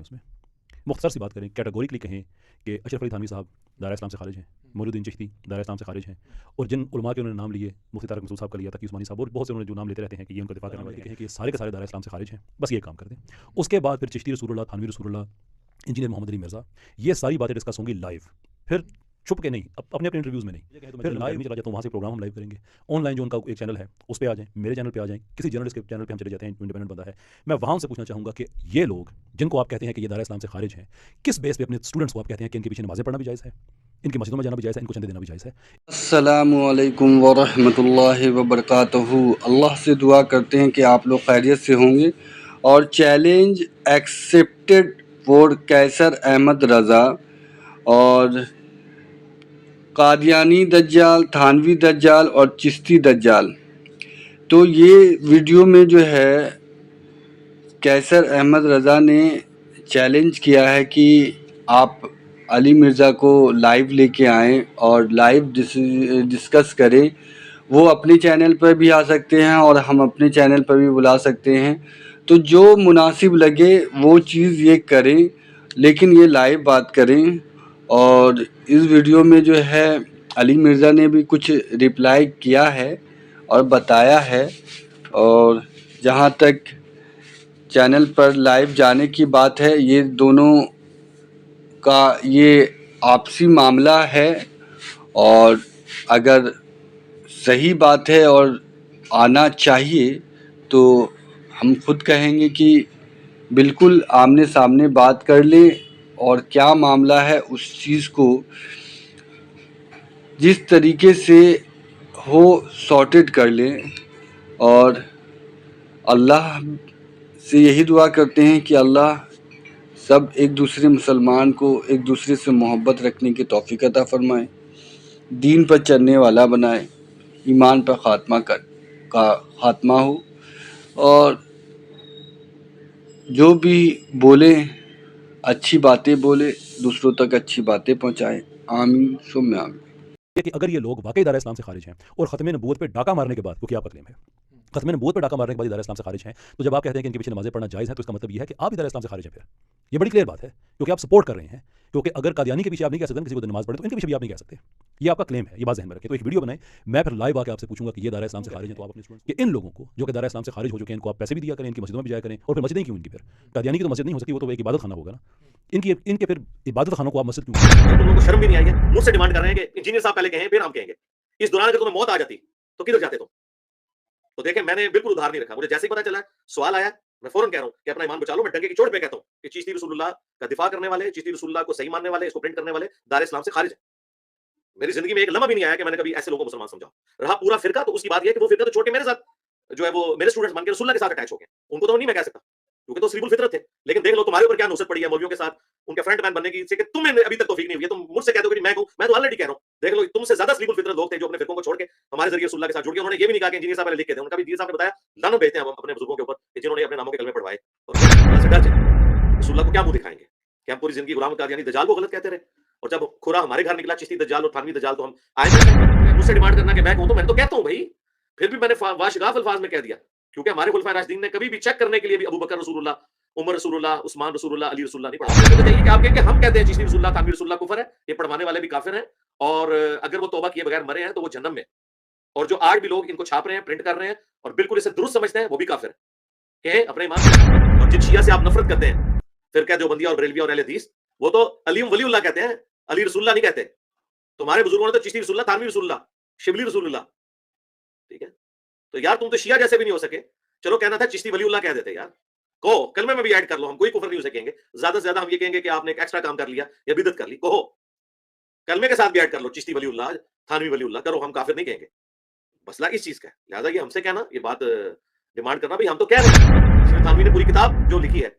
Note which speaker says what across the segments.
Speaker 1: اس میں. مختصر سی بات کریں, کیٹیگوریکلی کہیں کہ اشرف علی تھانوی صاحب دائرہ اسلام سے خارج ہیں, معین الدین چشتی دائرہ اسلام سے خارج ہیں, اور جن علماء کے انہوں نے نام لیے, مفتی طارق مسعود صاحب کا لیا, تقی عثمانی صاحب, اور بہت سے انہوں نے جو نام لیتے رہتے ہیں کہ یہ ان کا دفاع کرنے والے کہیں کہ یہ سارے کے سارے دائرہ اسلام سے خارج ہیں, بس یہ کام کر دیں. اس کے بعد پھر چشتی رسول اللہ, تھانوی رسول اللہ, انجینئر محمد علی مرزا, یہ ساری باتیں ڈسکس ہوں گی لائیو, پھر چھپ کے نہیں, اپنے اپنے انٹرویوز میں نہیں, پھر لائیو چلا جاتا ہوں, وہاں سے پروگرام ہم لائیو کریں گے. آن لائن جو ان کا ایک چینل ہے اس پہ آ جائیں, میرے چینل پہ آ جائیں, کسی جرنلسٹ کے چینل پہ ہم چلے جاتے ہیں, انڈیپینڈنٹ بندہ ہے. میں وہاں سے پوچھنا چاہوں گا کہ یہ لوگ جن کو آپ کہتے ہیں کہ یہ دائرہ اسلام سے خارج ہیں, کس بیس پہ اپنے اسٹوڈنٹس کو آپ کہتے ہیں کہ ان کے پیچھے نمازیں پڑھنا بھی جائز ہے, ان کی مسجدوں میں جانا بھی جائز ہے, ان کو چندے دینا بھی جائز ہے.
Speaker 2: السلام علیکم ورحمۃ اللہ وبرکاتہ. اللہ سے دعا کرتے ہیں کہ آپ لوگ خیریت سے ہوں گے. اور چیلنج ایکسیپٹڈ فور قیصر احمد رضا اور قادیانی دجال, تھانوی دجال اور چشتی دجال. تو یہ ویڈیو میں جو ہے قیصر احمد رضا نے چیلنج کیا ہے کہ آپ علی مرزا کو لائیو لے کے آئیں اور لائیو ڈسکس کریں. وہ اپنے چینل پر بھی آ سکتے ہیں اور ہم اپنے چینل پر بھی بلا سکتے ہیں, تو جو مناسب لگے وہ چیز یہ کریں, لیکن یہ لائیو بات کریں. اور اس ویڈیو میں جو ہے علی مرزا نے بھی کچھ رپلائی کیا ہے اور بتایا ہے. اور جہاں تک چینل پر لائیو جانے کی بات ہے, یہ دونوں کا یہ آپسی معاملہ ہے, اور اگر صحیح بات ہے اور آنا چاہیے تو ہم خود کہیں گے کہ بالکل آمنے سامنے بات کر لیں, اور کیا معاملہ ہے اس چیز کو جس طریقے سے ہو سارٹڈ کر لیں. اور اللہ سے یہی دعا کرتے ہیں کہ اللہ سب ایک دوسرے مسلمان کو ایک دوسرے سے محبت رکھنے کی توفیق عطا فرمائے, دین پر چلنے والا بنائے, ایمان پر کا خاتمہ ہو, اور جو بھی بولے اچھی باتیں بولے, دوسروں تک اچھی باتیں پہنچائے. آمین ثم آمین.
Speaker 1: کہ اگر یہ لوگ واقعی دائرہ اسلام سے خارج ہیں اور ختم نبوت پہ ڈاکہ مارنے کے بعد, کیونکہ آپ کا کلیم ہے ختم نبوت پہ ڈاکہ مارنے کے بعد دائرہ اسلام سے خارج ہیں, تو جب آپ کہتے ہیں کہ ان کے پیچھے نمازیں پڑھنا جائز ہے, تو اس کا مطلب یہ ہے کہ آپ بھی دائرہ اسلام سے خارج ہیں. پھر یہ بڑی کلیئر بات ہے, کیونکہ آپ سپورٹ کر رہے ہیں. کیونکہ اگر قادیانی کے پیچھے آپ نہیں کہہ سکتے کسی کو نماز پڑھے, تو ان کے پیچھے بھی آپ نہیں کہہ سکتے. یہ آپ کا کلیم ہے, یہ بات ذہن میں رکھیں. تو ایک ویڈیو بنائیں, میں پھر لائیو آ کے آپ سے پوچھوں گا کہ یہ دائرہ اسلام سے خارج ہیں, تو آپ اپنے اسٹوڈنٹس کہ ان لوگوں کو جو کہ دائرہ اسلام سے خارج ہو چکے ہیں, ان کو آپ پیسے بھی دیا کریں, ان کی مسجدوں میں بھی جایا کریں. اور پھر مسجدیں کیوں ان کی, پھر قادیانی کی تو مسجد نہیں ہو سکتی, وہ تو ایک عبادت خانہ ہوگا نا. ان کے پھر عبادت خانوں کو آپ مسجد کیوں؟
Speaker 3: تم لوگوں کو شرم بھی نہیں آئی ہے, مجھ سے ڈیمانڈ کر رہے ہیں کہ انجینئر صاحب پہلے کہیں پھر ہم کہیں گے. اس دوران اگر تمہیں موت آ جاتی تو کدھر جاتے تم؟ تو دیکھیں میں نے بالکل ادھار نہیں رکھا. مجھے جیسے ہی پتا چلا سوال آیا, میں فوراً کہہ رہا ہوں کہ اپنا ایمان بچا لو. میں ڈنکے کی چوٹ پہ کہتا ہوں کہ چشتی رسول اللہ کا دفاع کرنے والے, چشتی رسول اللہ کو صحیح ماننے والے, اس کو پرنٹ کرنے والے دار اسلام سے خارج ہیں. میری زندگی میں ایک لمحہ بھی نہیں آیا کہ میں نے کبھی ایسے لوگوں کو مسلمان سمجھا. رہا پورا فرقہ, تو اس کی بات یہ ہے کہ وہ فرقہ تو چھوڑ کے میرے ساتھ جو ہے وہ میرے اسٹوڈنٹس بن کے رسول اللہ کے ساتھ اٹیچ ہو گئے. ان کو تو نہیں میں کہہ سکتا کیونکہ تو سلیب الفطرت تھے. لیکن دیکھ لو تمہارے اوپر کیا نصرت پڑی ہے مولویوں کے ساتھ ان کے فرنٹ مین بننے کی, کہ تم ابھی تک توفیق نہیں ہوئی ہے. تم مجھ سے کہتے ہو کہ میں کہوں, میں تو آلریڈی کہہ رہا ہوں. دیکھ لو تم سے زیادہ سلیب الفطرت لوگ تھے جو اپنے فرقوں کو چھوڑ کے ہمارے ذریعے رسول اللہ کے ساتھ جڑ گئے. انہوں نے یہ بھی نہیں کہا کہ انجینئر صاحب پہلے لکھ کے دیں. ان کا بھی انجینئر صاحب نے بتایا لانت بھیجتے ہیں ہم اپنے بزرگوں کے اوپر کہ جنہوں نے اپنے ناموں کے کلمے پڑھوائے, اور اللہ سے ڈر جائیں. رسول اللہ کو کیا منہ دکھائیں گے کہ ہم پوری زندگی غلام قادیانی دجال کو غلط کہتے رہے, اور جب کھورا ہمارے گھر نکلا چشتی دجال اور تھانوی دجال, تو ہم آئے مجھ سے ڈیمانڈ کرنا کہ میں کہوں. تو میں تو کہتا ہوں بھائی, پھر بھی میں نے واشگاف الفاظ میں کہہ دیا, کیونکہ ہمارے خلفائے راشدین نے کبھی بھی چیک کرنے کے لیے بھی ابو بکر رسول اللہ, عمر رسول اللہ, عثمان رسول اللہ, علی رسول اللہ نہیں پڑھا. تو کہ آپ کہیں کہ ہم کہتے ہیں چشتی رسول اللہ, تھانوی رسول اللہ کفر ہے, یہ پڑھوانے والے بھی کافر ہیں, اور اگر وہ توبہ کیے بغیر مرے ہیں تو وہ جہنم میں. اور جو آج بھی لوگ ان کو چھاپ رہے ہیں, پرنٹ کر رہے ہیں اور بالکل اسے درست سمجھتے ہیں, وہ بھی کافر ہیں. کہ اپنے ایمان. اور جن شیعہ سے آپ نفرت کرتے ہیں, فرقہ دیوبندیہ اور بریلویہ اور اہل حدیث, وہ تو علی ولی اللہ کہتے ہیں, علی رسول اللہ نہیں کہتے. تمہارے بزرگوں نے تو چشتی رسول اللہ, تھانوی رسول اللہ, شبلی رسول اللہ. ٹھیک ہے, تو یار تم تو شیعہ جیسے بھی نہیں ہو سکے. چلو کہنا تھا چشتی ولی اللہ کہہ دیتے یار, کہو کلمے میں بھی ایڈ کر لو, ہم کوئی کفر نہیں اسے کہیں گے. زیادہ سے زیادہ ہم یہ کہیں گے کہ آپ نے ایک ایکسٹرا کام کر لیا یا بدعت کر لی, کہو کلمے کے ساتھ بھی ایڈ کر لو, چشتی ولی اللہ, تھانوی ولی اللہ کرو, ہم کافر نہیں کہیں گے. مسئلہ اس چیز کا ہے. لہٰذا یہ ہم سے کہنا, یہ بات ڈیمانڈ کرنا, بھائی ہم تو کہہ رہے ہیں. تھانوی نے پوری کتاب جو لکھی ہے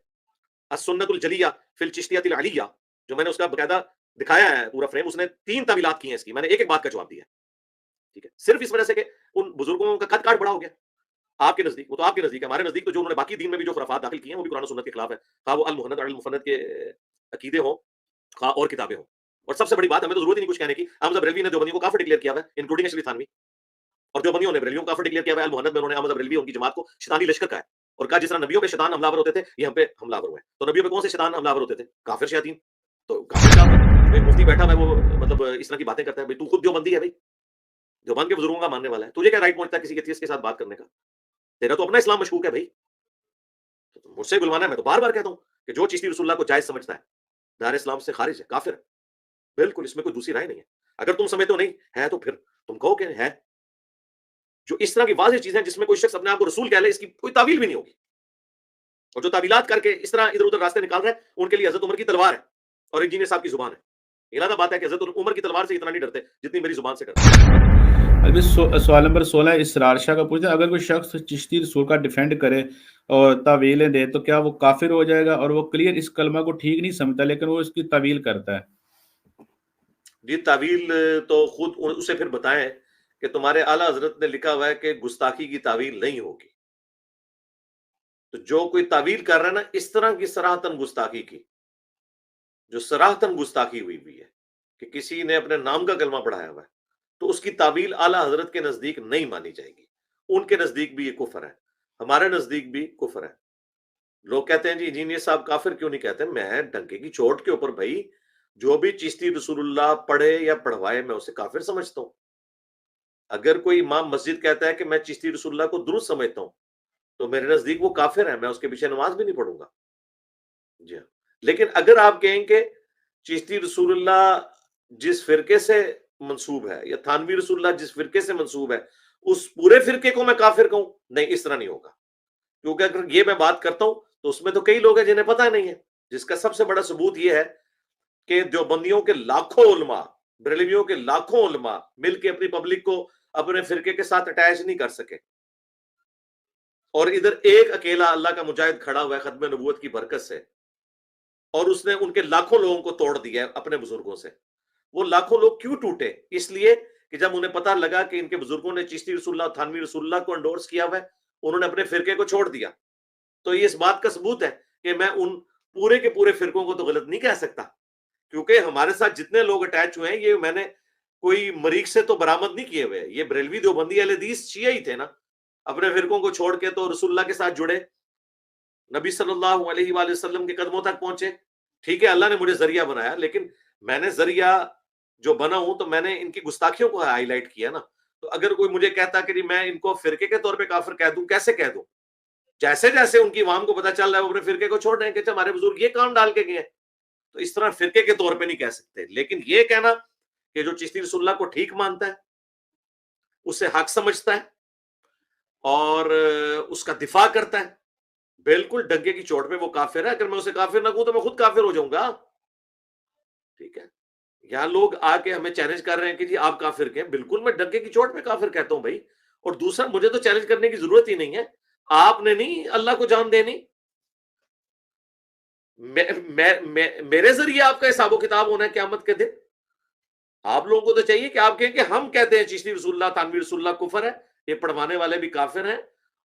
Speaker 3: السنت الجلیہ فی الچشتیۃ العلیہ, جو میں نے اس کا باقاعدہ دکھایا ہے پورا فریم, اس نے 3 تعویلات کی ہیں اس کی. میں نے ایک ایک بات کا جواب دیا. ٹھیک ہے, صرف اس وجہ سے کہ ان بزرگوں کا قد کاٹ بڑا ہو گیا آپ کے نزدیک. وہ تو آپ کے نزدیک ہے, ہمارے نزدیک تو جو انہوں نے باقی دین میں بھی جو خرافات داخل کی ہیں وہ بھی قرآن و سنت کے خلاف ہے, خواہ وہ المحند اور المفند کے عقیدے ہوں, خواہ اور کتابیں ہوں. اور سب سے بڑی بات, ہمیں تو ضرورت ہی نہیں کچھ کہنے کی, احمد بریلوی نے دیوبندیوں کو کافر ڈکلیئر کیا ہوا ہے, انکلوڈنگ اشرف تھانوی, اور دیوبندیوں نے بریلویوں کو کافر ڈکلیئر کیا ہوا ہے. المحند میں انہوں نے احمد بریلوی ان کی جماعت کو شیطانی لشکر کہا ہے. اور کہا جس طرح نبیوں پہ شیطان حملہ ہوتے تھے یہ ہم پہ حملہ ہوئے. تو نبیوں پہ کون سے شیطان حملہ ہوتے تھے؟ کافر شیاطین. تو کافر کیا ہوتا ہے؟ ایک مفتی بیٹھا ہے وہ مطلب اس طرح کی باتیں کرتا ہے. بھائی تو خود دیوبندی ہے، بھائی دیوبند کے بزرگوں کا ماننے والا ہے، تجھے کیا رائٹ پہنچتا ہے کسی ایتھیسٹ کے ساتھ بات کرنے کا؟ تیرا تو اپنا اسلام مشکوک ہے بھائی. مجھ سے بلوانا ہے، میں تو بار بار کہتا ہوں کہ جو چشتی رسول اللہ کو جائز سمجھتا ہے دار اسلام سے خارج ہے، کافر ہے. بالکل اس میں کوئی دوسری رائے نہیں ہے. اگر تم سمجھتے ہو نہیں ہے تو پھر تم کہو کہ ہے. جو اس طرح کی واضح چیزیں جس میں کوئی شخص اپنے آپ کو رسول کہہ لے اس کی کوئی تعویل بھی نہیں ہوگی. اور جو تعویلات کر کے اس طرح ادھر ادھر راستے نکال رہے ہیں ان کے لیے حضرت عمر کی تلوار ہے اور انجینئر صاحب کی زبان ہے. ارادہ بات ہے کہ حضرت عمر کی تلوار سے اتنا نہیں ڈرتے جتنی میری زبان سے ڈرتے.
Speaker 4: سوال نمبر 16 اسرار شاہ کا پوچھتے ہیں اگر کوئی شخص چشتی رسول کا ڈیفینڈ کرے اور تعویلیں دے تو کیا وہ کافر ہو جائے گا؟ اور وہ کلیئر اس کلمہ کو ٹھیک نہیں سمجھتا لیکن وہ اس کی تعویل کرتا ہے.
Speaker 3: جی تعویل تو خود اسے پھر بتائیں کہ تمہارے اعلیٰ حضرت نے لکھا ہوا ہے کہ گستاخی کی تعویل نہیں ہوگی. تو جو کوئی تعویل کر رہا ہے نا اس طرح کی صراحتاً گستاخی کی، جو صراحتاً گستاخی ہوئی ہے کہ کسی نے اپنے نام کا کلمہ پڑھایا ہوا ہے، تو اس کی تعویل اعلیٰ حضرت کے نزدیک نہیں مانی جائے گی. ان کے نزدیک بھی یہ کفر ہے، ہمارے نزدیک بھی کفر ہے. لوگ کہتے ہیں جی انجینئر صاحب کافر کیوں نہیں کہتے؟ میں ڈنکے کی چوٹ کے اوپر بھائی جو بھی چشتی رسول اللہ پڑھے یا پڑھوائے میں اسے کافر سمجھتا ہوں. اگر کوئی امام مسجد کہتا ہے کہ میں چشتی رسول اللہ کو درست سمجھتا ہوں تو میرے نزدیک وہ کافر ہے، میں اس کے پیچھے نماز بھی نہیں پڑھوں گا. جی ہاں. لیکن اگر آپ کہیں کہ چشتی رسول اللہ جس فرقے سے منسوب ہے یا تھانوی رسول اللہ جس فرقے سے منسوب ہے اس پورے فرقے کو میں کافر کہوں، نہیں اس طرح نہیں ہوگا. کیونکہ اگر یہ میں بات کرتا ہوں تو اس میں تو کئی لوگ ہیں جنہیں پتہ نہیں ہے، جس کا سب سے بڑا ثبوت یہ ہے کہ دیوبندیوں کے لاکھوں علماء، بریلویوں کے لاکھوں علماء مل کے اپنی پبلک کو اپنے فرقے کے ساتھ اٹیچ نہیں کر سکے. اور ادھر ایک اکیلا اللہ کا مجاہد کھڑا ہوا ہے ختم نبوت کی برکت سے، اور اس نے ان کے لاکھوں لوگوں کو توڑ دیا ہے اپنے بزرگوں سے. وہ لاکھوں لوگ کیوں ٹوٹے؟ اس لیے کہ جب انہیں پتہ لگا کہ ان کے بزرگوں نے چشتی رسول اللہ تھانوی رسول اللہ کو انڈورس کیا ہوا ہے، انہوں نے اپنے فرقے کو چھوڑ دیا. تو یہ اس بات کا ثبوت ہے کہ میں ان پورے کے پورے فرقوں کو تو غلط نہیں کہہ سکتا، کیونکہ ہمارے ساتھ جتنے لوگ اٹیچ ہوئے ہیں یہ میں نے کوئی مریخ سے تو برآمد نہیں کیے ہوئے. یہ بریلوی دیوبندی اہل حدیث شیعہ ہی تھے نا، اپنے فرقوں کو چھوڑ کے تو رسول اللہ کے ساتھ جڑے، نبی صلی اللہ علیہ وآلہ وسلم کے قدموں تک پہنچے. ٹھیک ہے اللہ نے مجھے ذریعہ بنایا، لیکن میں نے ذریعہ جو بنا ہوں تو میں نے ان کی گستاخیوں کو ہائی لائٹ کیا نا. تو اگر کوئی مجھے کہتا کہ میں ان کو فرقے کے طور پہ کافر کہہ دوں، کیسے کہہ دوں؟ جیسے جیسے ان کی عوام کو پتا چل رہا ہے وہ اپنے فرقے کو چھوڑ رہے ہیں کہ ہمارے بزرگ یہ کام ڈال کے گئے ہیں، تو اس طرح فرقے کے طور پہ نہیں کہہ سکتے. لیکن یہ کہنا کہ جو چشتی رسول اللہ کو ٹھیک مانتا ہے، اسے حق سمجھتا ہے اور اس کا دفاع کرتا ہے، بالکل ڈنکے کی چوٹ پہ وہ کافر ہے. اگر میں اسے کافر نہ کہوں تو میں خود کافر ہو جاؤں گا. ٹھیک ہے. یہاں لوگ آ کے ہمیں چیلنج کر رہے ہیں کہ جی آپ کافر کہیں، بالکل میں ڈنکے کی چوٹ پہ کافر کہتا ہوں بھائی. اور دوسرا مجھے تو چیلنج کرنے کی ضرورت ہی نہیں ہے، آپ نے نہیں اللہ کو جان دینی. میرے ذریعے آپ کا حساب و کتاب ہونا ہے قیامت کے دن. آپ لوگوں کو تو چاہیے کہ آپ کہیں کہ ہم کہتے ہیں چشتی رسول اللہ تھانوی رسول اللہ کفر ہے، یہ پڑھوانے والے بھی کافر ہیں،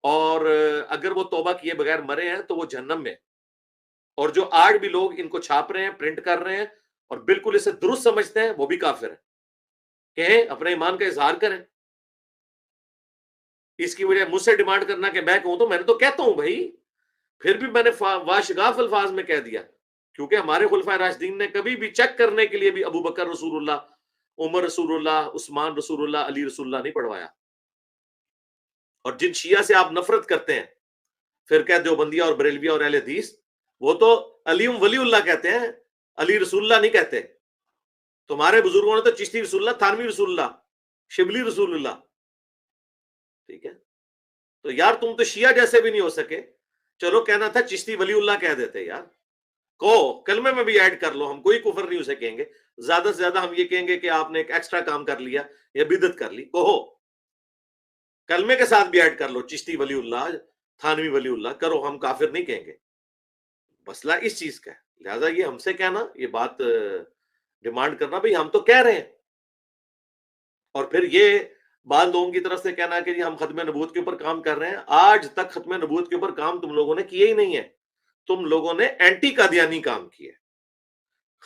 Speaker 3: اور اگر وہ توبہ کیے بغیر مرے ہیں تو وہ جہنم میں. اور جو آج بھی لوگ ان کو چھاپ رہے ہیں، پرنٹ کر رہے ہیں اور بالکل اسے درست سمجھتے ہیں، وہ بھی کافر ہیں. کہیں اپنے ایمان کا اظہار کریں. اس کی وجہ مجھ سے ڈیمانڈ کرنا کہ میں کہوں تو میں نے تو کہتا ہوں بھائی، پھر بھی میں نے واشگاف الفاظ میں کہہ دیا، کیونکہ ہمارے خلفائے راشدین نے کبھی بھی چیک کرنے کے لیے بھی ابو بکر رسول اللہ، عمر رسول اللہ، عثمان رسول اللہ، علی رسول اللہ نہیں پڑھوایا. اور جن شیعہ سے آپ نفرت کرتے ہیں، فرقہ دیوبندیہ اور بریلویہ اور اہل حدیث، وہ تو علی ولی اللہ کہتے ہیں، علی رسول اللہ نہیں کہتے. تمہارے بزرگوں نے تو چشتی رسول اللہ، تھانوی رسول اللہ، شبلی رسول اللہ. ٹھیک ہے. تو یار تم تو شیعہ جیسے بھی نہیں ہو سکے. چلو کہنا تھا چشتی ولی اللہ کہہ دیتے یار، کہو کلمے میں بھی ایڈ کر لو، ہم کوئی کفر نہیں اسے کہیں گے. زیادہ سے زیادہ ہم یہ کہیں گے کہ آپ نے ایک ایکسٹرا کام کر لیا یا بدعت کر لی. کہو کلمے کے ساتھ بھی ایڈ کر لو، چشتی ولی اللہ، تھانوی ولی اللہ کرو، ہم کافر نہیں کہیں گے. مسئلہ اس چیز کا ہے. لہذا یہ ہم سے کہنا، یہ بات ڈیمانڈ کرنا بھئی ہم تو کہہ رہے ہیں، اور پھر یہ بعض لوگوں کی طرف سے کہنا کہ جی ہم ختم نبوت کے اوپر کام کر رہے ہیں. آج تک ختم نبوت کے اوپر کام تم لوگوں نے کیے ہی نہیں ہے، تم لوگوں نے اینٹی قادیانی کام کیے.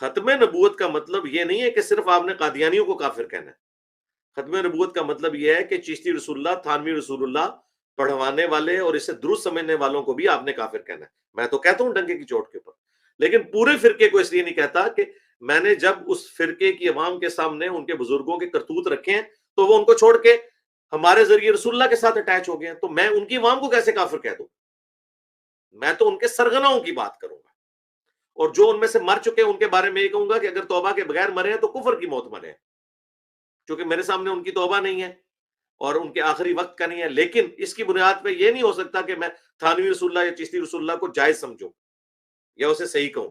Speaker 3: ختم نبوت کا مطلب یہ نہیں ہے کہ صرف آپ نے قادیانیوں کو کافر کہنا ہے. ختم نبوت کا مطلب یہ ہے کہ چشتی رسول اللہ، تھانوی رسول اللہ پڑھوانے والے اور اسے درست سمجھنے والوں کو بھی آپ نے کافر کہنا ہے. میں تو کہتا ہوں ڈنکے کی چوٹ کے اوپر، لیکن پورے فرقے کو اس لیے نہیں کہتا کہ میں نے جب اس فرقے کی عوام کے سامنے ان کے بزرگوں کے کرتوت رکھے ہیں تو وہ ان کو چھوڑ کے ہمارے ذریعے رسول اللہ کے ساتھ اٹیچ ہو گئے ہیں، تو میں ان کی عوام کو کیسے کافر کہہ دوں؟ میں تو ان کے سرغناؤں کی بات کروں گا، اور جو ان میں سے مر چکے ہیں ان کے بارے میں یہ کہوں گا کہ اگر توبہ کے بغیر مرے ہیں تو کفر کی موت مرے ہیں، کیونکہ میرے سامنے ان کی توبہ نہیں ہے اور ان کے آخری وقت کا نہیں ہے. لیکن اس کی بنیاد پہ یہ نہیں ہو سکتا کہ میں تھانوی رسول اللہ یا چشتی رسول اللہ کو جائز سمجھوں یا اسے صحیح کہوں.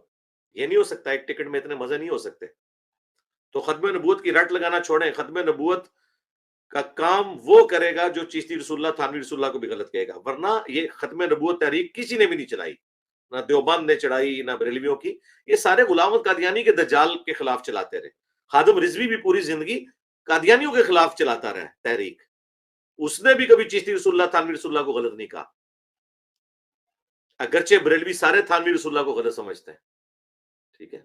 Speaker 3: یہ نہیں ہو سکتا، ایک ٹکٹ میں اتنے مزے نہیں ہو سکتے. تو ختم نبوت کی رٹ لگانا چھوڑیں. ختم نبوت کا کام وہ کرے گا جو چشتی رسول اللہ تھانوی رسول اللہ کو بھی غلط کہے گا، ورنہ یہ ختم نبوت تحریک کسی نے بھی نہیں چلائی، نہ دیوبند نے چڑھائی نہ بریلویوں کی. یہ سارے غلام احمد قادیانی کے دجال کے خلاف چلاتے رہے. خادم رضوی بھی پوری زندگی قادیانیوں کے خلاف چلاتا رہا تحریک، اس نے بھی کبھی چشتی رسول اللہ تھانوی رسول اللہ کو غلط نہیں کہا، اگرچہ بریلوی سارے تھانوی رسول اللہ کو غلط سمجھتے ہیں. ٹھیک ہے،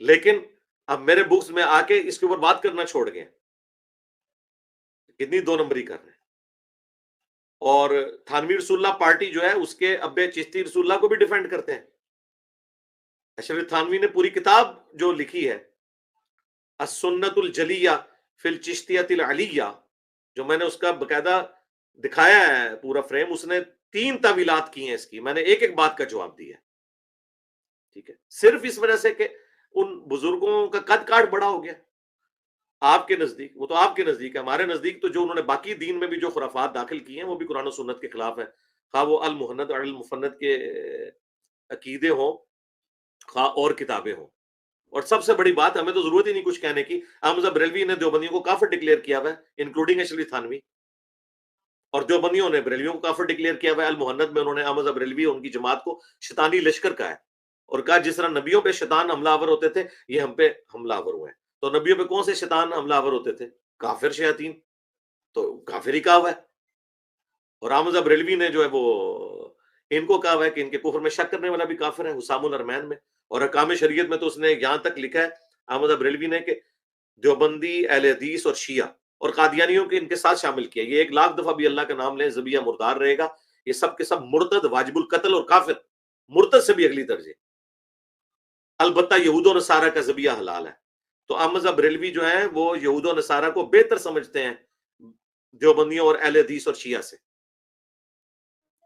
Speaker 3: لیکن اب میرے بکس میں آ کے اس کے اوپر بات کرنا چھوڑ گئے، کتنی دو نمبری کر رہے ہیں. اور تھانوی رسول اللہ پارٹی جو ہے اس کے ابے چشتی رسول اللہ کو بھی ڈیفینڈ کرتے ہیں. اشرف تھانوی نے پوری کتاب جو لکھی ہے السنت الجلیہ فی الچشتیۃ العلیہ، جو میں نے اس کا باقاعدہ دکھایا ہے پورا فریم، اس نے 3 تعویلات کی ہیں اس کی، میں نے ایک ایک بات کا جواب دیا. ٹھیک ہے، صرف اس وجہ سے کہ ان بزرگوں کا قد کاٹ بڑا ہو گیا آپ کے نزدیک. وہ تو آپ کے نزدیک ہے، ہمارے نزدیک تو جو انہوں نے باقی دین میں بھی جو خرافات داخل کی ہیں وہ بھی قرآن و سنت کے خلاف ہے، خواہ وہ المحند اور المفند کے عقیدے ہوں خواہ اور کتابیں ہوں. اور سب سے بڑی بات، ہمیں تو ضرورت ہی نہیں کچھ کہنے کی، احمد بریلوی نے دیوبندیوں کو کافر ڈکلیئر کیا ہوا ہے انکلوڈنگ اشرف تھانوی، اور دیوبندیوں نے بریلویوں کو کافر ڈکلیئر کیا ہوا ہے. المحند میں انہوں نے احمد بریلوی ان کی جماعت کو شیطانی لشکر کہا ہے، اور کہا جس طرح نبیوں پہ شیطان حملہ آور ہوتے تھے یہ ہم پہ حملہ آور ہوئے ہیں. تو نبیوں پہ کون سے شیطان حملہ آور ہوتے تھے؟ کافر شیاطین، تو کافر ہی کہا ہوا ہے. اور احمد بریلوی نے جو ہے وہ ان کو کہا ہوا ہے کہ ان کے کفر میں شک کرنے والا بھی کافر ہے، حسام الارمین میں. اور احکام شریعت میں تو اس نے یہاں تک لکھا ہے احمد بریلوی نے کہ دیوبندی، اہل حدیث اور شیعہ اور قادیانیوں کے ان کے ساتھ شامل کیا. یہ 1,00,000 دفعہ بھی اللہ کا نام لیں ذبیحہ مردار رہے گا. یہ سب کے سب مرتد، واجب القتل اور کافر، مرتد سے بھی اگلی درجے. البتہ یہود و نصارہ کا ذبیحہ حلال ہے. تو احمد بریلوی جو ہیں وہ یہود و نصارہ کو بہتر سمجھتے ہیں دیوبندیوں اور اہل حدیث اور شیعہ سے.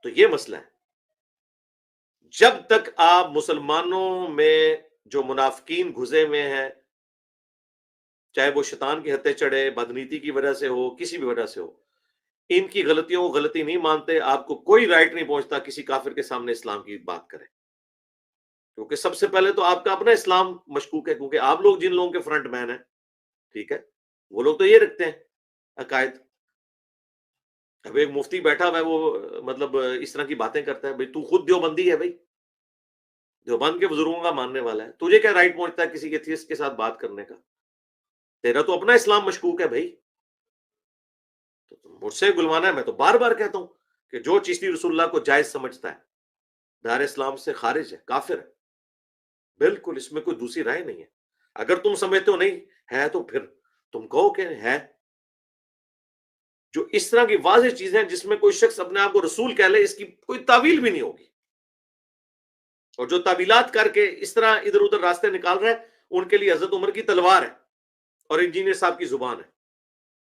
Speaker 3: تو یہ مسئلہ ہے. جب تک آپ مسلمانوں میں جو منافقین گھسے ہوئے ہیں، چاہے وہ شیطان کے ہتھے چڑھے، بدنیتی کی وجہ سے ہو، کسی بھی وجہ سے ہو، ان کی غلطیوں کو غلطی نہیں مانتے، آپ کو کوئی رائٹ نہیں پہنچتا کسی کافر کے سامنے اسلام کی بات کریں، کیونکہ سب سے پہلے تو آپ کا اپنا اسلام مشکوک ہے. کیونکہ آپ لوگ جن لوگوں کے فرنٹ مین ہیں، ٹھیک ہے، وہ لوگ تو یہ رکھتے ہیں عقائد. اب ایک مفتی بیٹھا ہوا ہے، وہ مطلب اس طرح کی باتیں کرتا ہے. بھئی تو خود دیوبندی ہے، بھئی دیوبند کے بزرگوں کا ماننے والا ہے، تجھے کیا رائٹ پہنچتا ہے کسی ایتھیسٹ کے ساتھ بات کرنے کا؟ تیرا تو اپنا اسلام مشکوک ہے بھائی. تو مجھ سے گلوانا ہے. میں تو بار بار کہتا ہوں کہ جو چشتی رسول اللہ کو جائز سمجھتا ہے دار اسلام سے خارج ہے، کافر ہے. بالکل اس میں کوئی دوسری رائے نہیں ہے. اگر تم سمجھتے ہو نہیں ہے تو پھر تم کہو کہ ہے. جو اس طرح کی واضح چیزیں جس میں کوئی شخص اپنے آپ کو رسول کہہ لے، اس کی کوئی تعویل بھی نہیں ہوگی. اور جو تعویلات کر کے اس طرح ادھر ادھر راستے نکال رہے ہیں، ان کے لیے حضرت عمر کی تلوار ہے اور انجینئر صاحب کی زبان ہے.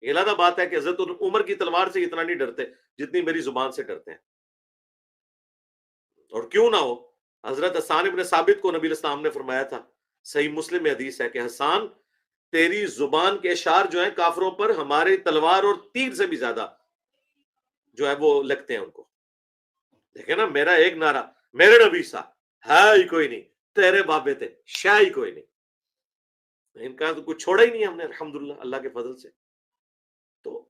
Speaker 3: یہ علیحدہ بات ہے کہ حضرت عمر کی تلوار سے اتنا نہیں ڈرتے جتنی میری زبان سے ڈرتے ہیں. اور کیوں نہ ہو، حضرت حسان ابن ثابت کو نبی الاسلام نے فرمایا تھا، صحیح مسلم میں حدیث ہے کہ حسان تیری زبان کے اشعار جو ہیں کافروں پر ہماری تلوار اور تیر سے بھی زیادہ جو ہے وہ لگتے ہیں ان کو. دیکھیں نا، میرا ایک نعرہ، میرے نبی سا ہے ہی کوئی نہیں، تیرے بابے تھے شاہ ہی کوئی نہیں. ان کا تو کچھ چھوڑا ہی نہیں ہم نے الحمدللہ اللہ کے فضل سے. تو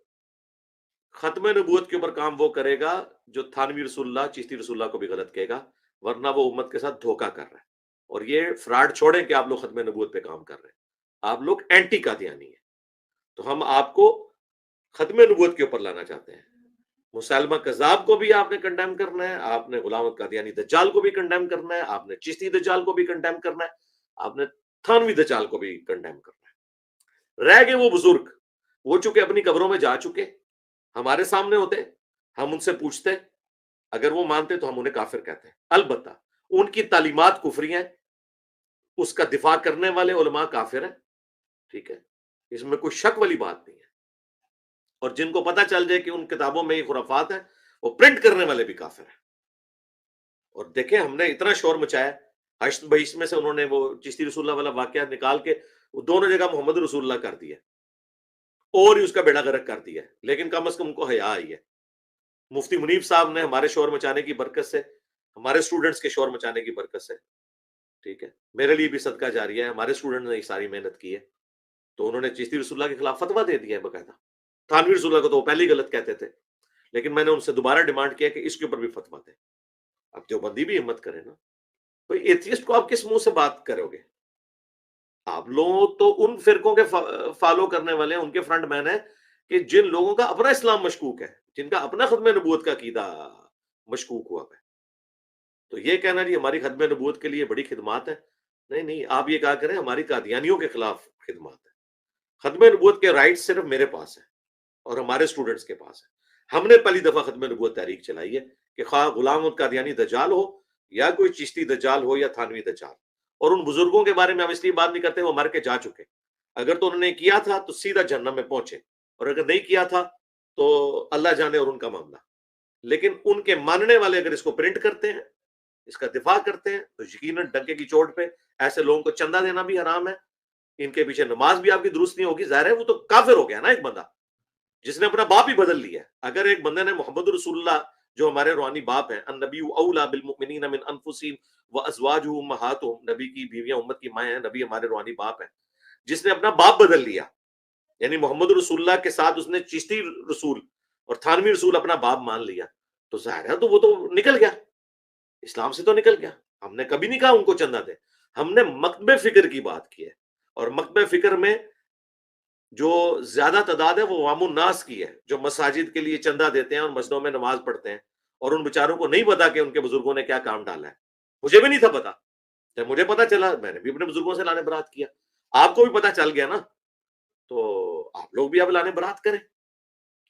Speaker 3: ختم نبوت کے اوپر کام وہ کرے گا جو تھانوی رسول اللہ، چشتی رسول اللہ کو بھی غلط کہے گا، ورنہ وہ امت کے ساتھ دھوکہ کر رہا ہے. اور یہ فراڈ چھوڑیں کہ آپ لوگ ختم نبوت پہ کام کر رہے ہیں، آپ لوگ اینٹی قادیانی ہیں. تو ہم آپ کو ختم نبوت کے اوپر لانا چاہتے ہیں. مسلمہ کذاب کو بھی آپ نے کنڈیم کرنا ہے، آپ نے غلام قادیانی دجال کو بھی کنڈیم کرنا ہے، آپ نے چشتی دجال کو بھی کنڈیم کرنا ہے، آپ نے تھانوی دجال کو بھی کنڈیم کرنا ہے. رہ گئے وہ بزرگ، وہ چونکہ اپنی قبروں میں جا چکے، ہمارے سامنے ہوتے ہم ان سے پوچھتے ہیں, اگر وہ مانتے تو ہم انہیں کافر کہتے ہیں. البتہ ان کی تعلیمات کفری ہیں, اس کا دفاع کرنے والے علماء کافر ہیں, ٹھیک ہے, اس میں کوئی شک والی بات نہیں ہے. اور جن کو پتہ چل جائے کہ ان کتابوں میں یہ خرافات ہیں, وہ پرنٹ کرنے والے بھی کافر ہیں. اور دیکھیں ہم نے اتنا شور مچایا, 22 میں سے انہوں نے وہ چشتی رسول اللہ والا واقعہ نکال کے وہ دونوں جگہ محمد رسول اللہ کر دیا اور ہی اس کا بیڑا غرق کر دیا, لیکن کم از کم ان کو حیا آئی ہے. مفتی منیب صاحب نے ہمارے شور مچانے کی برکت سے, ہمارے اسٹوڈنٹس کے شور مچانے کی برکت سے, ٹھیک ہے, میرے لیے بھی صدقہ جاری ہے, ہمارے اسٹوڈنٹ نے یہ ساری محنت کی ہے, تو انہوں نے چشتی رسول اللہ کے خلاف فتویٰ دے دیا ہے باقاعدہ. تھانوی رسول اللہ کو تو وہ پہلے ہی غلط کہتے تھے, لیکن میں نے ان سے دوبارہ ڈیمانڈ کیا کہ اس کے اوپر بھی فتویٰ دیں. اب دیوبندی بھی ہمت کرے نا, کوئی ایتھیسٹ کو آپ کس منہ سے بات کرو گے؟ آپ لوگ تو ان فرقوں کے فالو کرنے والے ہیں, ان کے فرنٹ مین ہیں کہ جن لوگوں کا اپنا اسلام مشکوک ہے, جن کا اپنا ختم نبوت کا عقیدہ مشکوک ہوا ہے. تو یہ کہنا جی ہماری ختم نبوت کے لیے بڑی خدمات ہیں, نہیں, آپ یہ کہا کریں ہماری قادیانیوں کے خلاف خدمات ہیں. ختم نبوت کے رائٹ صرف میرے پاس ہیں اور ہمارے اسٹوڈنٹس کے پاس ہیں. ہم نے پہلی دفعہ ختم نبوت تحریک چلائی ہے کہ خواہ غلام احمد قادیانی دجال ہو یا کوئی چشتی دجال ہو یا تھانوی دجال. اور ان بزرگوں کے بارے میں ہم اس لیے بات نہیں کرتے, وہ مر کے جا چکے. اگر تو انہوں نے کیا تھا تو سیدھا جہنم میں پہنچے, اور اگر نہیں کیا تھا تو اللہ جانے اور ان کا معاملہ. لیکن ان کے ماننے والے اگر اس کو پرنٹ کرتے ہیں, اس کا دفاع کرتے ہیں, تو یقیناً ڈنکے کی چوٹ پہ ایسے لوگوں کو چندہ دینا بھی حرام ہے, ان کے پیچھے نماز بھی آپ کی درست نہیں ہوگی. ظاہر ہے وہ تو کافر ہو گیا نا ایک بندہ جس نے اپنا باپ ہی بدل لیا. اگر ایک بندے نے محمد رسول اللہ جو ہمارے روحانی باپ ہیں, النبی اولا بالمؤمنین من انفسہم وازواجہ امہاتہم, نبی کی بیویاں امت کی مائیں ہیں, نبی ہمارے روحانی باپ ہیں, جس نے اپنا باپ بدل لیا, یعنی محمد رسول اللہ کے ساتھ اس نے چشتی رسول اور تھانوی رسول اپنا باپ مان لیا, تو ظاہر ہے تو وہ تو نکل گیا, اسلام سے تو نکل گیا. ہم نے کبھی نہیں کہا ان کو چندہ دے, ہم نے مکتب فکر کی بات کی ہے, اور مکتب فکر میں جو زیادہ تعداد ہے وہ عوام الناس کی ہے, جو مساجد کے لیے چندہ دیتے ہیں اور مسجدوں میں نماز پڑھتے ہیں, اور ان بیچاروں کو نہیں پتا کہ ان کے بزرگوں نے کیا کام ڈالا ہے. مجھے بھی نہیں تھا پتا, جب مجھے پتا چلا میں نے بھی اپنے بزرگوں سے لانے برات کیا. آپ کو بھی پتا چل گیا نا, تو آپ لوگ بھی اب لانے برات کریں.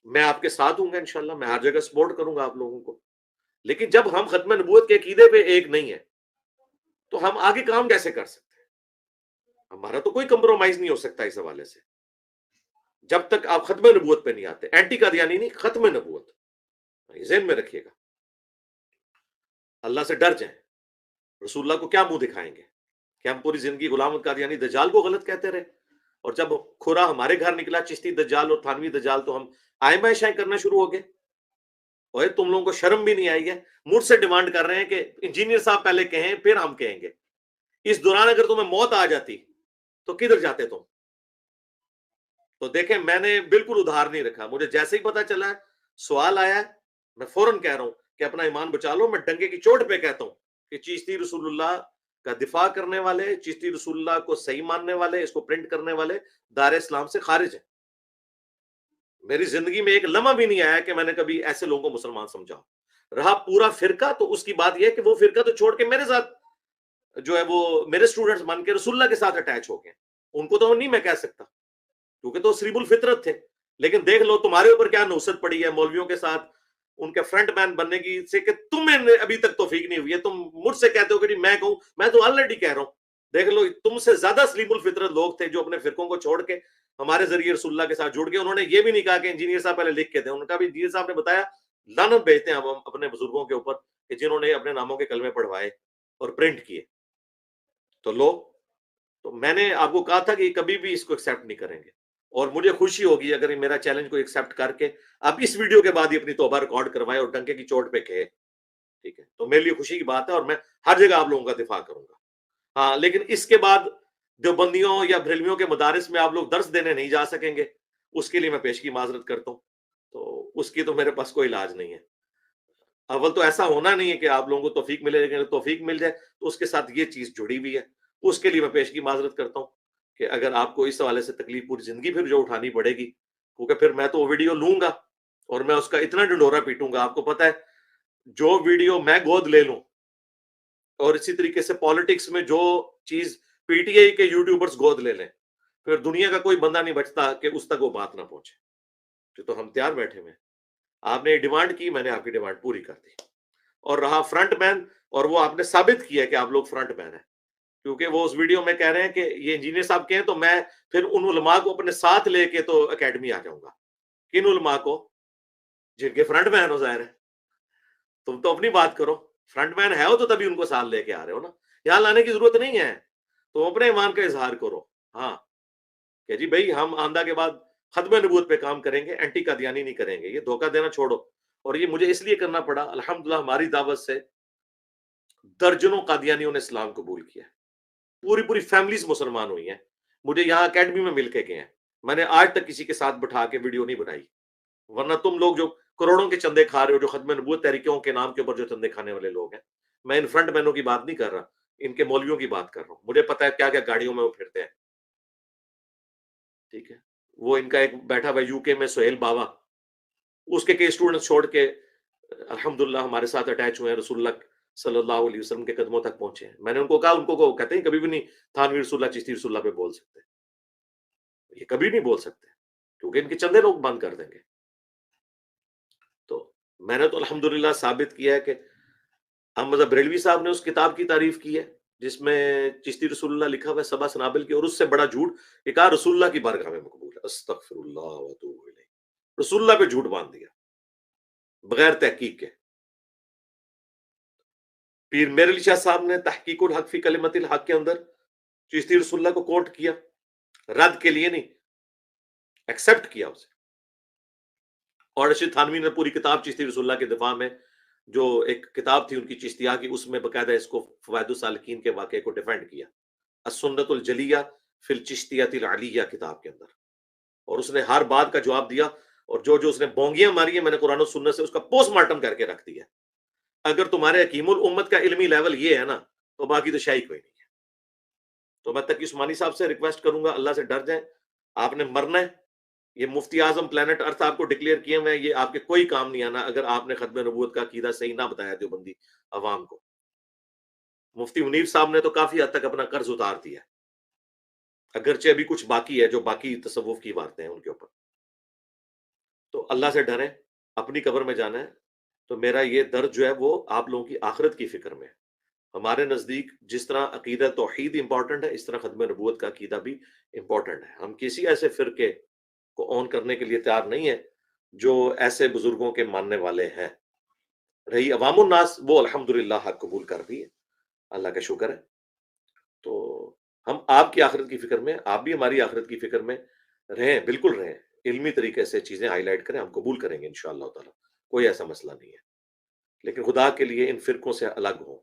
Speaker 3: میں آپ کے ساتھ ہوں گا انشاءاللہ, میں ہر جگہ سپورٹ کروں گا آپ لوگوں کو. لیکن جب ہم ختم نبوت کے عقیدے پہ ایک نہیں ہے تو ہم آگے کام کیسے کر سکتے ہیں؟ ہمارا تو کوئی کمپرومائز نہیں ہو سکتا اس حوالے سے جب تک آپ ختم نبوت پہ نہیں آتے. اینٹی قادیانی نہیں, ختم نبوت, ذہن میں رکھیے گا. اللہ سے ڈر جائیں. رسول اللہ کو کیا منہ دکھائیں گے کہ ہم پوری زندگی غلام قادیانی دجال کو غلط کہتے رہے, اور جب کھرا ہمارے گھر نکلا چشتی دجال اور تھانوی دجال تو ہم آئمہ شائیں کرنا شروع ہو گئے. اور تم لوگوں کو شرم بھی نہیں آئی ہے, مجھ سے ڈیمانڈ کر رہے ہیں کہ انجینئر صاحب پہلے کہیں پھر ہم کہیں گے. اس دوران اگر تمہیں موت آ جاتی تو کدھر جاتے تم؟ تو دیکھیں میں نے بالکل ادھار نہیں رکھا, مجھے جیسے ہی پتا چلا ہے, سوال آیا ہے, میں فوراً کہہ رہا ہوں کہ اپنا ایمان بچا لو. میں ڈنکے کی چوٹ پہ کہتا ہوں کہ چشتی رسول اللہ کا دفاع کرنے والے, چشتی رسول اللہ کو صحیح ماننے والے, اس کو پرنٹ کرنے والے دار اسلام سے خارج ہیں. میری زندگی میں ایک لمحہ بھی نہیں آیا کہ میں نے کبھی ایسے لوگوں کو مسلمان سمجھا. رہا پورا فرقہ, تو اس کی بات یہ ہے کہ وہ فرقہ تو چھوڑ کے میرے ساتھ جو ہے وہ میرے سٹوڈنٹس مان کے رسول اللہ کے ساتھ اٹیچ ہو گئے. ان کو تو نہیں میں کہہ سکتا کیونکہ تو سریب الفطرت تھے. لیکن دیکھ لو تمہارے اوپر کیا نوست پڑی ہے مولویوں کے ساتھ ان کے فرنٹ مین بننے کی سے کہ تمہیں ابھی تک توفیق نہیں ہوئی ہے. تم مجھ سے کہتے ہو کہ میں کہوں, میں تو آلریڈی کہہ رہا ہوں. دیکھ لو تم سے زیادہ سلیب الفطرت لوگ تھے جو اپنے فرقوں کو چھوڑ کے ہمارے ذریعے رسول اللہ کے ساتھ جڑ گئے. انہوں نے یہ بھی نہیں کہا کہ انجینئر صاحب پہلے لکھ کے دیں, انہوں نے کہا بھی انجینئر صاحب نے بتایا لعنت بھیجتے ہیں ہم اپنے بزرگوں کے اوپر کہ جنہوں نے اپنے ناموں کے کلمے پڑھوائے اور پرنٹ کیے. تو لو, تو میں نے آپ کو کہا تھا کہ کبھی بھی اس کو ایکسیپٹ نہیں کریں گے, اور مجھے خوشی ہوگی اگر میرا چیلنج کو ایکسیپٹ کر کے اب اس ویڈیو کے بعد ہی اپنی توبہ ریکارڈ کروائے اور ڈنکے کی چوٹ پہ کہے. ٹھیک ہے, تو میرے لیے خوشی کی بات ہے اور میں ہر جگہ آپ لوگوں کا دفاع کروں گا. ہاں, لیکن اس کے بعد دیوبندیوں یا بریلویوں کے مدارس میں آپ لوگ درس دینے نہیں جا سکیں گے, اس کے لیے میں پیشگی معذرت کرتا ہوں. تو اس کی تو میرے پاس کوئی علاج نہیں ہے. اول تو ایسا ہونا نہیں ہے کہ آپ لوگوں کو توفیق ملے, لیکن توفیق مل جائے تو اس کے ساتھ یہ چیز جڑی ہوئی ہے, اس کے لیے میں پیشگی معذرت کرتا ہوں کہ اگر آپ کو اس حوالے سے تکلیف پوری زندگی پھر جو اٹھانی پڑے گی, کیونکہ پھر میں تو وہ ویڈیو لوں گا اور میں اس کا اتنا ڈنڈورا پیٹوں گا. آپ کو پتا ہے جو ویڈیو میں گود لے لوں, اور اسی طریقے سے پالیٹکس میں جو چیز پی ٹی آئی کے یوٹیوبرز گود لے لیں, پھر دنیا کا کوئی بندہ نہیں بچتا کہ اس تک وہ بات نہ پہنچے. تو ہم تیار بیٹھے ہوئے. آپ نے ڈیمانڈ کی, میں نے آپ کی ڈیمانڈ پوری کر دی. اور رہا فرنٹ مین, اور وہ آپ نے ثابت کیا کہ آپ لوگ فرنٹ مین ہیں, کیونکہ وہ اس ویڈیو میں کہہ رہے ہیں کہ یہ انجینئر صاحب کہیں تو میں پھر ان علماء کو اپنے ساتھ لے کے تو اکیڈمی آ جاؤں گا. کن علماء کو؟ جن کے فرنٹ مین ہو. ظاہر ہے تم تو اپنی بات کرو, فرنٹ مین ہے ہو تو تبھی ان کو ساتھ لے کے آ رہے ہو نا. یہاں لانے کی ضرورت نہیں ہے, تم اپنے ایمان کا اظہار کرو. ہاں کہ جی بھائی ہم آندہ کے بعد ختم نبوت پہ کام کریں گے, اینٹی قادیانی نہیں کریں گے. یہ دھوکہ دینا چھوڑو. اور یہ مجھے اس لیے کرنا پڑا, الحمدللہ ہماری دعوت سے درجنوں قادیانیوں نے اسلام قبول کیا, پوری فیملیز مسلمان ہوئی ہیں. مجھے یہاں اکیڈمی میں مل کے گئے ہیں. میں نے آج تک کسی کے ساتھ بٹھا کے ویڈیو نہیں بنائی, ورنہ تم لوگ جو کروڑوں کے چندے کھا رہے ہو, جو ختم نبوت تحریکوں کے نام کے اوپر جو چندے کھانے والے لوگ ہیں, میں ان فرنٹ مینوں کی بات نہیں کر رہا, ان کے مولویوں کی بات کر رہا ہوں. مجھے پتا ہے کیا کیا گاڑیوں میں وہ پھرتے ہیں. ٹھیک ہے, وہ ان کا ایک بیٹھا ہوا یو کے میں سہیل بابا, اس کے کئی اسٹوڈنٹ چھوڑ کے الحمدللہ ہمارے ساتھ اٹیچ ہوئے ہیں, رسول اللہ صلی اللہ علیہ وسلم کے قدموں تک پہنچے ہیں. میں نے ان کو کہا, ان کو کہتے ہیں کبھی بھی نہیں تھانوی رسول اللہ چشتی رسول اللہ پہ بول سکتے, یہ کبھی نہیں بول سکتے, کیونکہ ان کے چندے لوگ بند کر دیں گے. تو میں نے تو الحمدللہ ثابت کیا ہے کہ احمد بریلوی صاحب نے اس کتاب کی تعریف کی ہے جس میں چشتی رسول اللہ لکھا ہوا ہے سبا سنابل کی, اور اس سے بڑا جھوٹ کہ کہا رسول اللہ کی بارگاہ میں مقبول ہے. استغفر اللہ و اتوب الیہ. رسول اللہ پہ جھوٹ باندھ دیا بغیر تحقیق کے. پیر میر علی شاہ صاحب نے تحقیق الحق فی کلمت الحق کے اندر چشتی رسول اللہ کو کوٹ کیا, رد کے لیے نہیں, ایکسپٹ کیا اسے. اور رشید تھانوی نے پوری کتاب چشتی رسول اللہ کے دفاع میں, جو ایک کتاب تھی ان کی چشتیہ کی, اس میں باقاعدہ اس کو فوائد السالکین کے واقعے کو ڈیفینڈ کیا, السنت الجلیہ فی الچشتیۃ العلیہ کتاب کے اندر. اور اس نے ہر بات کا جواب دیا, اور جو اس نے بونگیاں ماری ہیں میں نے قرآن و سنت سے اس کا پوسٹ مارٹم کر کے رکھ دیا. اگر تمہارے حکیم الامت کا علمی لیول یہ ہے نا, تو باقی تو شاہی کوئی نہیں ہے. تو میں تقی عثمانی صاحب سے ریکویسٹ کروں گا, اللہ سے ڈر جائیں, آپ نے مرنا ہے. یہ مفتی اعظم پلانٹ ارتھ آپ کو ڈکلیئر کیے ہوئے ہیں, یہ آپ کے کوئی کام نہیں آنا اگر آپ نے ختم نبوت کا عقیدہ صحیح نہ بتایا دیوبندی عوام کو. مفتی منیر صاحب نے تو کافی حد تک اپنا قرض اتار دیا, اگرچہ ابھی کچھ باقی ہے جو باقی تصوف کی باتیں ہیں ان کے اوپر. تو اللہ سے ڈریں, اپنی قبر میں جانا ہے. تو میرا یہ درد جو ہے وہ آپ لوگوں کی آخرت کی فکر میں ہے. ہمارے نزدیک جس طرح عقیدہ توحید امپورٹنٹ ہے, اس طرح ختم نبوت کا عقیدہ بھی امپورٹنٹ ہے. ہم کسی ایسے فرقے کو اون کرنے کے لیے تیار نہیں ہے جو ایسے بزرگوں کے ماننے والے ہیں. رہی عوام الناس, وہ الحمدللہ حق قبول کر رہی ہے, اللہ کا شکر ہے. تو ہم آپ کی آخرت کی فکر میں, آپ بھی ہماری آخرت کی فکر میں رہیں, بالکل رہیں, علمی طریقے سے چیزیں ہائی لائٹ کریں, ہم قبول کریں گے انشاءاللہ تعالی, کوئی ایسا مسئلہ نہیں ہے. لیکن خدا کے لیے ان فرقوں سے الگ ہوں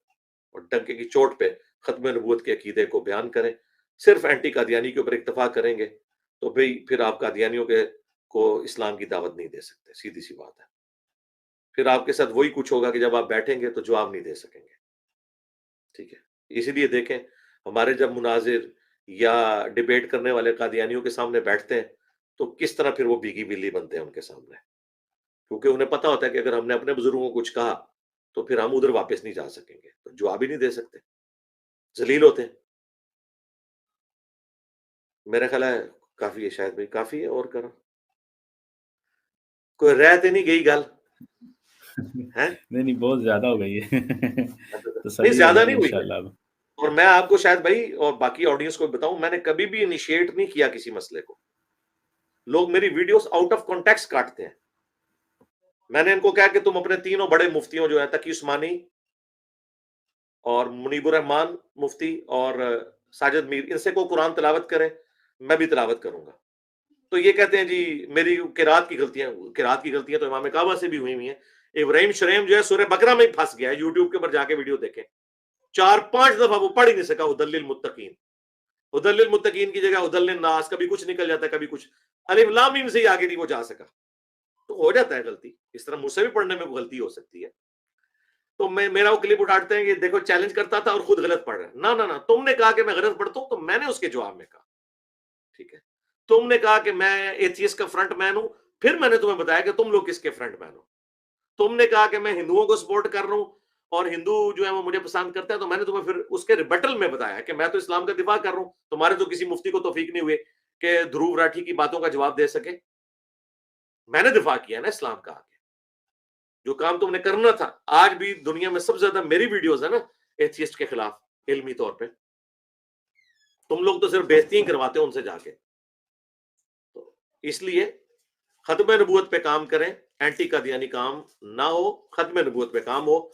Speaker 3: اور ڈنکے کی چوٹ پہ ختم نبوت کے عقیدے کو بیان کریں. صرف اینٹی قادیانی کے اوپر اکتفا کریں گے تو بھئی پھر آپ قادیانیوں کو اسلام کی دعوت نہیں دے سکتے, سیدھی سی بات ہے. پھر آپ کے ساتھ وہی کچھ ہوگا کہ جب آپ بیٹھیں گے تو جواب نہیں دے سکیں گے. ٹھیک ہے, اسی لیے دیکھیں ہمارے جب مناظر یا ڈیبیٹ کرنے والے قادیانیوں کے سامنے بیٹھتے ہیں تو کس طرح پھر وہ بھیگی بلی بنتے ہیں ان کے سامنے, کیونکہ انہیں پتا ہوتا ہے کہ اگر ہم نے اپنے بزرگوں کو کچھ کہا تو پھر ہم ادھر واپس نہیں جا سکیں گے, تو جواب ہی نہیں دے سکتے, ذلیل ہوتے ہیں. میرا خیال ہے کافی ہے, شاید بھائی کافی ہے, اور کرو کوئی رہتے نہیں گئی گل ہے.
Speaker 4: نہیں بہت زیادہ ہو گئی ہے.
Speaker 3: نہیں زیادہ نہیں ہوئی. اور میں آپ کو شاید بھائی اور باقی آڈینس کو بتاؤں, میں نے کبھی بھی انیشیٹ نہیں کیا کسی مسئلے کو. لوگ میری ویڈیوز آؤٹ آف کانٹیکسٹ کاٹتے ہیں. میں نے ان کو کہا کہ تم اپنے تینوں بڑے مفتیوں جو ہیں تقی عثمانی اور منیب الرحمان مفتی اور ساجد میر, ان سے کو قرآن تلاوت کریں, میں بھی تلاوت کروں گا. تو یہ کہتے ہیں جی میری قرات کی غلطیاں تو امام کعبہ سے بھی ہوئی ہیں. ابراہیم شریم جو ہے سورہ بقرہ میں پھنس گیا ہے, یوٹیوب کے اوپر جا کے ویڈیو دیکھیں, 4-5 دفعہ وہ پڑھ ہی نہیں سکا. ہدی للمتقین, ہدی للمتقین کی جگہ ہدی للناس, کبھی کچھ نکل جاتا ہے, کبھی کچھ, الف لام میم سے ہی آگے نہیں وہ جا سکا. تو ہو جاتا ہے غلطی, اس طرح مجھ سے بھی پڑھنے میں غلطی ہو سکتی ہے. تو میرا وہ کلپ اٹھاتے ہیں کہ دیکھو چیلنج کرتا تھا اور خود غلط پڑھ رہا ہے. نہ تم نے کہا کہ میں غلط پڑھتا ہوں, تو میں نے اس کے جواب میں کہا ٹھیک ہے. تم نے کہا کہ میں ایتھیسٹ کا فرنٹ مین ہوں, پھر میں نے تمہیں بتایا کہ تم لوگ کس کے فرنٹ مین ہو. تم نے کہا کہ میں ہندوؤں کو سپورٹ کر رہا ہوں اور ہندو جو ہے وہ مجھے پسند کرتے ہیں, تو میں نے تمہیں پھر اس کے ریبٹل میں بتایا کہ میں تو اسلام کا دفاع کر رہا ہوں. تمہارے تو کسی مفتی کو توفیق نہیں ہوئے کہ دھروو راٹھی کی باتوں کا جواب دے سکے. میں نے دفاع کیا نا اسلام کا. جو کام تم نے کرنا تھا. آج بھی دنیا میں سب سے زیادہ میری ویڈیوز ہیں نا ایتھیسٹ کے خلاف علمی طور پہ. تم لوگ تو صرف بےعزتی کرواتے ہو ان سے جا کے. تو اس لیے ختم نبوت پہ کام کریں, اینٹی قادیانی کام نہ ہو, ختم نبوت پہ کام ہو.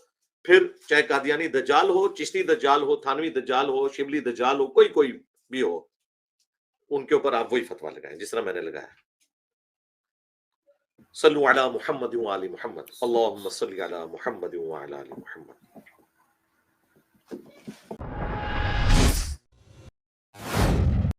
Speaker 3: پھر چاہے قادیانی دجال ہو, چشتی دجال ہو, تھانوی دجال ہو, شبلی دجال ہو, کوئی بھی ہو, ان کے اوپر آپ وہی فتویٰ لگائیں جس طرح میں نے لگایا. صلو علی محمد و آل محمد, اللہم صلی علی محمد و آل محمد.